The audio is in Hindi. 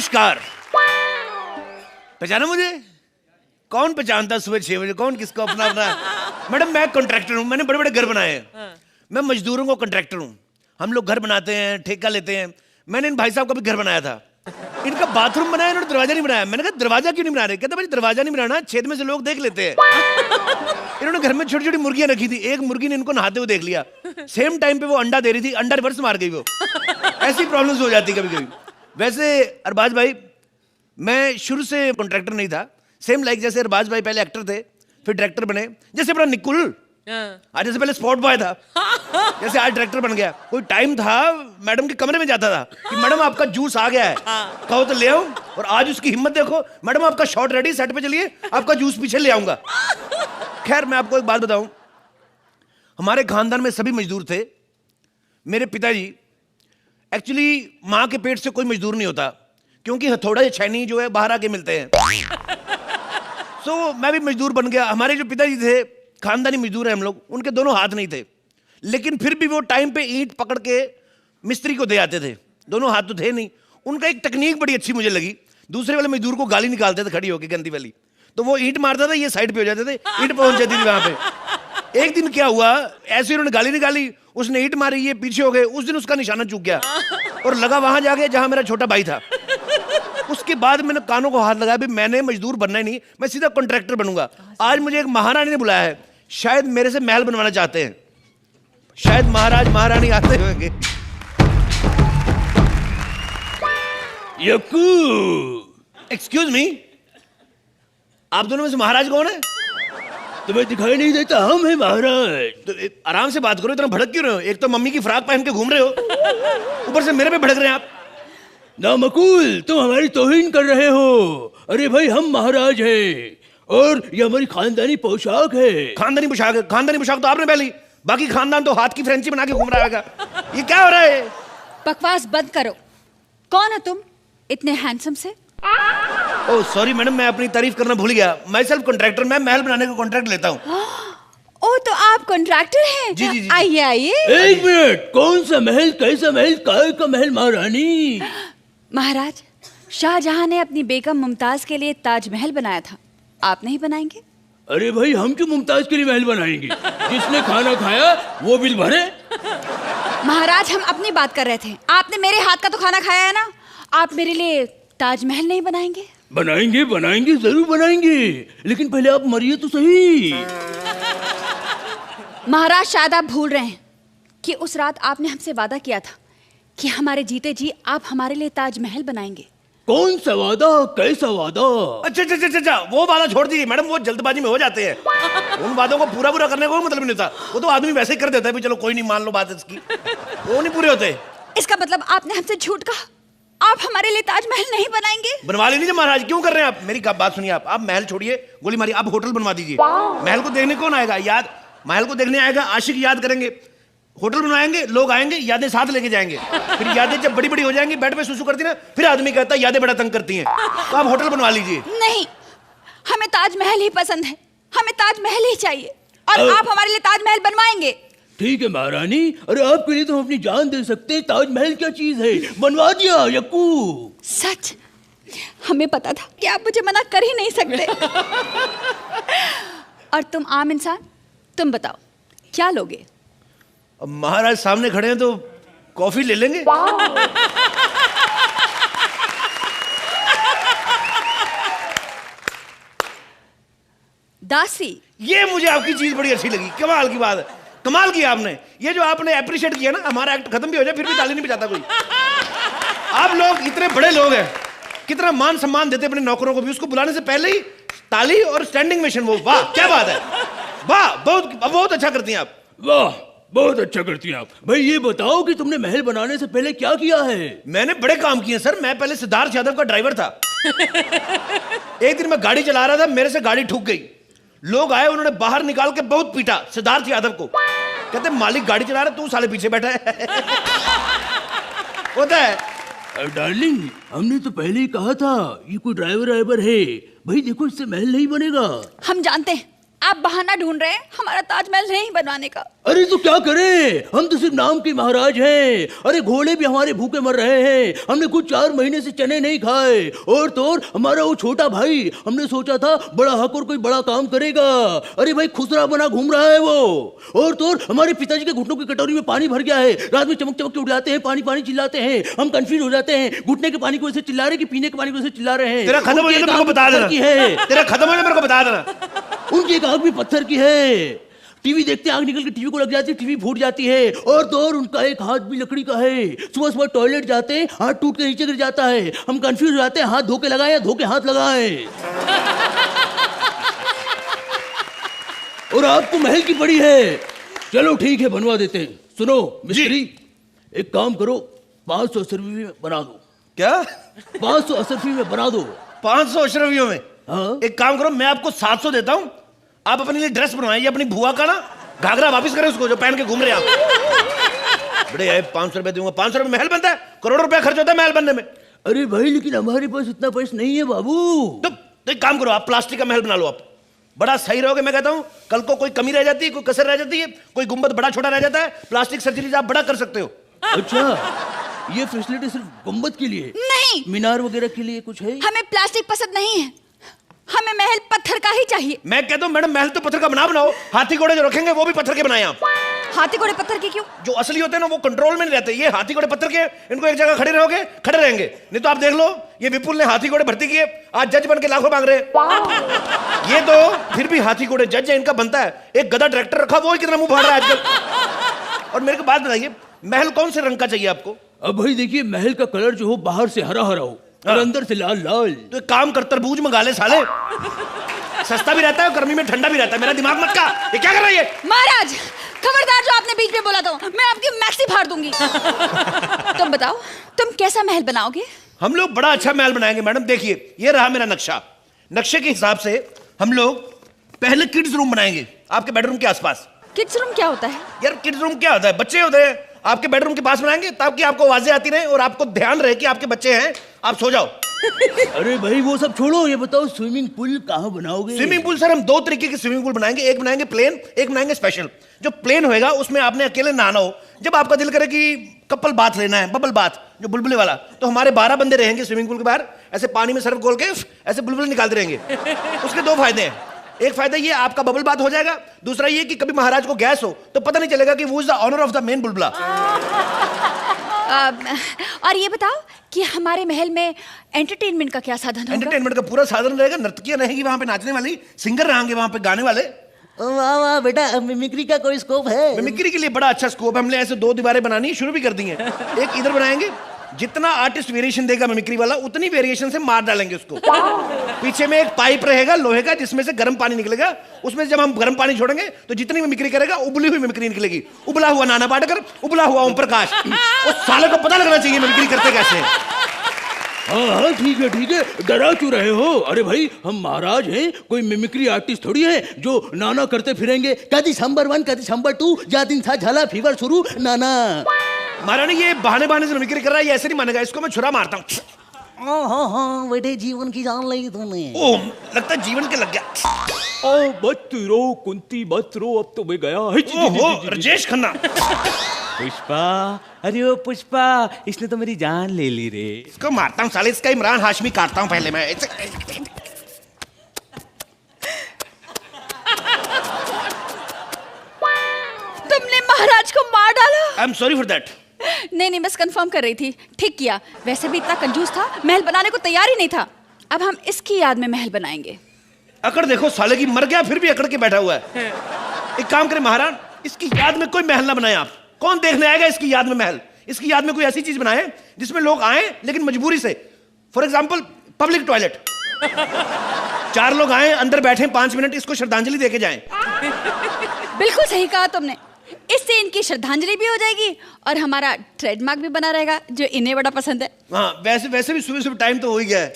नमस्कार। पहचाना मुझे? कौन पहचानता सुबह 6 बजे? कौन किसको अपना अपना? मैडम मैं कॉन्ट्रैक्टर हूँ, मैंने बड़े बड़े घर बनाए हैं। मैं मजदूरों को कॉन्ट्रैक्टर हूँ। हम लोग घर बनाते हैं, ठेका लेते हैं। मैंने इन भाई साहब का भी घर बनाया था। इनका बाथरूम बनाया, इन्होंने दरवाजा नहीं बनाया। मैंने कहा दरवाजा क्यों नहीं बना रहे? कहते भाई दरवाजा नहीं बनाना, छेद में से लोग देख लेते हैं। इन्होंने घर में छोटी छोटी मुर्गियां रखी थी। एक मुर्गी ने इनको नहाते हुए देख लिया। सेम टाइम पे वो अंडा दे रही थी, अंडा रिवर्स मार गई वो। ऐसी प्रॉब्लम्स हो जाती कभी कभी। वैसे अरबाज भाई, मैं शुरू से कॉन्ट्रैक्टर नहीं था। सेम लाइक जैसे अरबाज भाई पहले एक्टर थे, फिर डायरेक्टर बने। जैसे अपना निकुल आज जैसे पहले स्पॉट बॉय था, जैसे आज डायरेक्टर बन गया। कोई टाइम था मैडम के कमरे में जाता था कि मैडम आपका जूस आ गया है, कहो तो ले आऊं। और आज उसकी हिम्मत देखो, मैडम आपका शॉट रेडी, सेट पे चलिए, आपका जूस पीछे ले आऊंगा। खैर मैं आपको एक बात बताऊं, हमारे खानदान में सभी मजदूर थे। मेरे पिताजी एक्चुअली माँ के पेट से कोई मजदूर नहीं होता, क्योंकि हथौड़ा या छैनी जो है बाहर आके मिलते हैं। सो मैं भी मजदूर बन गया। हमारे जो पिताजी थे खानदानी मजदूर हैं हम लोग, उनके दोनों हाथ नहीं थे, लेकिन फिर भी वो टाइम पे ईंट पकड़ के मिस्त्री को दे आते थे। दोनों हाथ तो थे नहीं। उनका एक टेक्निक बड़ी अच्छी मुझे लगी। दूसरे वाले मजदूर को गाली निकालते थे खड़ी होकर, गंदी वाली। तो वो ईंट मारता था, ये साइड पे हो जाते थे, ईंट पहुंच जाती थी वहां पे। एक दिन क्या हुआ, ऐसे उन्होंने गाली निकाली, उसने ईंट मारी, ये पीछे हो गए। उस दिन उसका निशाना चूक गया और लगा वहां जाके जहां मेरा छोटा भाई था। उसके बाद मैंने कानों को हाथ लगाया, भी मैंने मजदूर बनना ही नहीं, मैं सीधा कॉन्ट्रैक्टर बनूंगा। आज मुझे एक महारानी ने बुलाया है, शायद मेरे से महल बनवाना चाहते हैं। शायद महाराज महारानी आते होंगे। यक्कू, एक्सक्यूज मी, आप दोनों में से महाराज कौन है? तुम्हें दिखाई नहीं देता? हम हैं महाराज। तो आराम से बात करो, इतना भड़क क्यों रहे हो? एक तो मम्मी की फ्रॉक पहन के घूम रहे हो, ऊपर से मेरे पे भड़क रहे हैं आप। नामकुल, तुम हमारी तौहीन कर रहे हो। अरे भाई, हम महाराज हैं और ये हमारी खानदानी पोशाक है। खानदानी पोशाक है? खानदानी पोशाक तो आपने पहली, बाकी खानदान तो हाथ की फ्रेंची बना के घूम रहा है। ये क्या हो रहा है? बकवास बंद करो। कौन हो तुम इतने हैंडसम से? ओह सॉरी मैडम, मैं अपनी तारीफ करना भूल गया। मैं सेल्फ कॉन्ट्रैक्टर, मैं महल बनाने का कॉन्ट्रैक्ट लेता हूँ। ओ तो आप कॉन्ट्रैक्टर हैं? जी जी जी। आइए आइए। एक मिनट, कौन सा महल, कैसा महल, काय का महल महारानी? महाराज, शाहजहां ने अपनी बेगम मुमताज के लिए ताजमहल बनाया था, आप नहीं बनाएंगे? अरे भाई, हम क्यों मुमताज के लिए महल बनाएंगे? जिसने खाना खाया वो बिल भरे। महाराज, हम अपनी बात कर रहे थे। आपने मेरे हाथ का तो खाना खाया है ना, आप मेरे लिए ताजमहल नहीं बनाएंगे? बनाएंगे बनाएंगे, जरूर बनाएंगे, लेकिन पहले आप मरिए तो सही। महाराज, शायद आप भूल रहे हैं कि उस रात आपने हमसे वादा किया था कि हमारे जीते जी आप हमारे लिए ताजमहल बनाएंगे। कौन सा वादा, कैसा वादा? अच्छा अच्छा अच्छा अच्छा, वो वादा छोड़ दीजिए मैडम, वो जल्दबाजी में हो जाते हैं। उन वादों को पूरा पूरा करने का कोई मतलब नहीं था। वो तो आदमी वैसे ही कर देता है, भी चलो कोई नहीं, मान लो बात इसकी। वो नहीं पूरे होते। इसका मतलब आपने हमसे झूठ कहा? आप हमारे लिए ताजमहल नहीं बनाएंगे? बनवा लीजिए महाराज, क्यों कर रहे हैं आप? मेरी बात सुनिए, आप महल छोड़िए, गोली मारिए, आप होटल बनवा दीजिए। महल को देखने कौन आएगा? याद, महल को देखने आएगा आशिक, याद करेंगे। होटल बनवाएंगे, लोग आएंगे, यादें साथ लेके जाएंगे। फिर यादें जब बड़ी बड़ी हो जाएंगी, बेड पे सुसु करती ना, फिर आदमी कहता है यादें बड़ा तंग करती हैं। तो आप होटल बनवा लीजिए। नहीं, हमें ताजमहल ही पसंद है, हमें ताजमहल ही चाहिए, और आप हमारे लिए ताजमहल बनवाएंगे? ठीक है महारानी, अरे आपके लिए तो हम अपनी जान दे सकते हैं। ताजमहल क्या चीज है, बनवा दिया यक्कू। सच, हमें पता था कि आप मुझे मना कर ही नहीं सकते। और तुम आम इंसान, तुम बताओ क्या लोगे? अब महाराज सामने खड़े हैं तो कॉफी ले लेंगे। दासी, ये मुझे आपकी चीज बड़ी अच्छी लगी, कमाल की बात है, कमाल किया आपने। ये जो आपने अप्रिशिएट किया ना, हमारा एक्ट खत्म भी हो जाए फिर भी ताली नहीं बजाता कोई। आप लोग इतने बड़े लोग हैं, कितना मान सम्मान देते अपने नौकरों को भी, उसको बुलाने से पहले ही ताली और स्टैंडिंग मेशन। वो वाह, क्या बात है, वाह, बहुत बहुत अच्छा करती हैं आप। वाह, बहुत अच्छा करती हैं आप। भाई ये बताओ कि तुमने महल बनाने से पहले क्या किया है? मैंने बड़े काम किए सर। मैं पहले सिद्धार्थ यादव का ड्राइवर था। एक दिन मैं गाड़ी चला रहा था, मेरे से गाड़ी ठुक गई। लोग आए, उन्होंने बाहर निकाल के बहुत पीटा सिद्धार्थ यादव को। कहते मालिक गाड़ी चला रहा, तू साले पीछे बैठा है। होता है। डार्लिंग, हमने तो पहले ही कहा था ये कोई ड्राइवर है। भाई देखो, इससे महल नहीं बनेगा। हम जानते हैं आप बहाना ढूंढ रहे हैं हमारा ताजमहल नहीं बनवाने का। अरे तो क्या करें, हम तो सिर्फ नाम के महाराज हैं। अरे घोड़े भी हमारे भूखे मर रहे हैं। हमने कुछ 4 महीने से चने नहीं खाए। और तो और हमारा वो छोटा भाई, हमने सोचा था बड़ा हक और कोई बड़ा काम करेगा। अरे भाई खुसरा बना घूम रहा है वो। और तो और हमारे पिताजी के घुटनों की कटोरी में पानी भर गया है। रात में चमक चमक के उठ जाते हैं, पानी पानी चिल्लाते हैं। हम कंफ्यूज हो जाते हैं, घुटने के पानी को ऐसे चिल्ला रहे कि पीने के पानी को ऐसे चिल्ला रहे हैं। तेरा खत्म हो जाए तो मेरे को बता देना। तेरा खत्म हो जाए मेरे को बता देना। उनकी एक आंख भी पत्थर की है। टीवी देखते आंख निकल के टीवी को लग जाती है, टीवी फूट जाती है। और तो और उनका एक हाथ भी लकड़ी का है। सुबह सुबह टॉयलेट जाते हैं, हाथ टूट के नीचे गिर जाता है। हम कंफ्यूज हो जाते हैं, हाथ धो के लगाए या धो के हाथ लगाए। और आपको महल की पड़ी है। चलो ठीक है, बनवा देते हैं। सुनो मिस्त्री, एक काम करो, 500 अशरफी में बना दो। क्या? 500 अशरफी में बना दो। 500 अशरफियों में? हाँ? एक काम करो, मैं आपको 700 देता हूँ। आप अपने लिए ड्रेस बनवाइए, अपनी बुआ का ना घाघरा वापस करें उसको जो पहन के घूम रहे हैं आप। बड़े आए, 500 रुपए दूंगा। 500 रुपए महल बनता है, करोड़ों रुपया खर्च होता है महल बनने में। अरे भाई लेकिन हमारे पास इतना पैसा नहीं है बाबू। तो एक काम करो, आप प्लास्टिक का महल बना लो। आप बड़ा सही रहोगे, मैं कहता हूँ। कल को कोई कमी रह जाती है, कोई कसर रह जाती है, कोई गुंबद बड़ा छोटा रह जाता है, प्लास्टिक सर्जरी से आप बड़ा कर सकते हो। अच्छा, ये फैसिलिटी सिर्फ गुंबद के लिए? नहीं, मीनार वगैरह के लिए कुछ है? हमें प्लास्टिक पसंद नहीं है, हमें महल पत्थर का ही चाहिए। मैं कहता हूँ मैडम, महल तो पत्थर का बनाओ। हाथी घोड़े जो रखेंगे वो भी पत्थर के बनाए आप। हाथी घोड़े पत्थर के क्यों? जो असली होते हैं ना वो कंट्रोल में नहीं रहते। ये हाथी घोड़े पत्थर के, इनको एक जगह खड़े रहोगे खड़े रहेंगे। नहीं तो आप देख लो, ये विपुल ने हाथी घोड़े भर्ती किए, आज जज बन के लाखों मांग रहे हैं। ये तो फिर भी हाथी घोड़े जज है, इनका बनता है। एक गधा डायरेक्टर रखा, वो ही कितना मुंह फाड़ रहा है आजकल। और मेरे को बात बताइए, महल कौन से रंग का चाहिए आपको? अब भाई देखिए, महल का कलर जो हो बाहर से हरा हरा हो और अंदर से लाल लाल। तो एक काम कर, तरबूज मंगा ले साले, सस्ता भी रहता है, गर्मी में ठंडा भी रहता है। मेरा दिमाग मत का, ये क्या कर रही है? महाराज खबरदार, जो आपने बीच में बोला तो मैं आपकी मैक्सी फाड़ दूंगी। तुम बताओ, तुम कैसा महल बनाओगे? हम लोग बड़ा अच्छा महल बनाएंगे मैडम। देखिए ये रहा मेरा नक्शा। नक्शे के हिसाब से हम लोग पहले किड्स रूम बनाएंगे आपके बेडरूम के आसपास। किड्स रूम क्या होता है? यार किड्स रूम क्या होता है? बच्चे होते हैं, आपके बेडरूम के पास बनाएंगे ताकि आपको आवाजें आती रहे और आपको ध्यान रहे कि आपके बच्चे हैं, आप सो जाओ। अरे भाई वो सब छोड़ो, ये बताओ स्विमिंग पूल कहाँ बनाओगे? स्विमिंग पूल सर, हम 2 तरीके के स्विमिंग पूल बनाएंगे। एक बनाएंगे प्लेन, एक बनाएंगे स्पेशल। जो प्लेन होएगा उसमें आपने अकेले नहाना हो। जब आपका दिल करे कि कपल बाथ लेना है, बबल बाथ जो बुलबुले वाला, तो हमारे 12 बंदे रहेंगे स्विमिंग पूल के बाहर, ऐसे पानी में सर्फ घोल के ऐसे बुलबुले निकालते रहेंगे। उसके 2 फायदे हैं। एक फायदा ये आपका बबल बाथ हो जाएगा, दूसरा ये कि कभी महाराज को गैस हो तो पता नहीं चलेगा कि वो is the honour of the main बुलबुला। और ये बताओ कि हमारे महल में एंटरटेनमेंट का क्या साधन होगा? एंटरटेनमेंट का पूरा साधन रहेगा। नर्तकियां रहेंगी वहां पे नाचने वाली, सिंगर रहेंगे वहां पे गाने वाले। वाह वाह बेटा, मिमिक्री का कोई स्कोप है? मिमिक्री के लिए बड़ा अच्छा स्कोप है। हमने ऐसे 2 दीवारें बनानी शुरू भी कर दी हैं। एक इधर बनाएंगे, जितना आर्टिस्ट वेरिएशन देगा मिमिक्री वाला उतनी वेरिएशन से मार डालेंगे उसको। पीछे में एक पाइप रहेगा लोहे का, जिसमें से गर्म पानी निकलेगा। उसमें जब हम गर्म पानी छोड़ेंगे तो जितनी मिमिक्री करेगा उबली हुई मिमिक्री निकलेगी। उबला हुआ नाना पाटेकर, उबला हुआ ओम प्रकाश। उस साले को पता लगना चाहिए मिमिक्री करते कैसे हैं। हाँ हाँ ठीक है, डरा क्यों रहे हो? अरे भाई हम महाराज हैं, कोई मिमिक्री आर्टिस्ट थोड़ी है जो नाना करते फिरेंगे। कदी संबर 1 कदी संबर 2, जा दिन था झाला फीवर शुरू नाना। महारानी ये बहाने से मिमिक्री कर रहा है, ये ऐसे नहीं मानेगा। इसको मैं छुरा मारता हूँ। हाँ बेटे, जीवन की जान ली तूने। ओह, लगता है जीवन के लग गया। ओ मत रो कुंती मत रो, अब तो मैं गया। ओहो, राजेश खन्ना। पुष्पा, अरे ओ पुष्पा, इसने तो मेरी जान ले ली रे। इसको मारता हूँ साले, इसका इमरान हाशमी काटता हूँ पहले मैं। तुमने महाराज को मार डाला? I am sorry for that. नहीं, बस कंफर्म कर रही थी। ठीक किया। वैसे भी इतना कंजूस था, महल बनाने को तैयार ही नहीं था। अब हम इसकी याद में महल बनाएंगे। अकड़ देखो साले की, मर गया फिर भी अकड़ के बैठा हुआ है। एक काम करें महाराज, इसकी याद में कोई महल ना बनाए आप। कौन देखने आएगा इसकी याद में महल? इसकी याद में कोई ऐसी चीज बनाए जिसमें लोग आए लेकिन मजबूरी से। For example public toilet. 4 लोग आए, अंदर बैठे 5 मिनट, इसको श्रद्धांजलि देके जाएं। बिल्कुल सही कहा तुमने। इससे इनकी श्रद्धांजलि भी हो जाएगी और हमारा ट्रेडमार्क भी बना रहेगा, जो इन्हें बड़ा पसंद है। हाँ, वैसे भी सुबह टाइम तो हो ही गया है।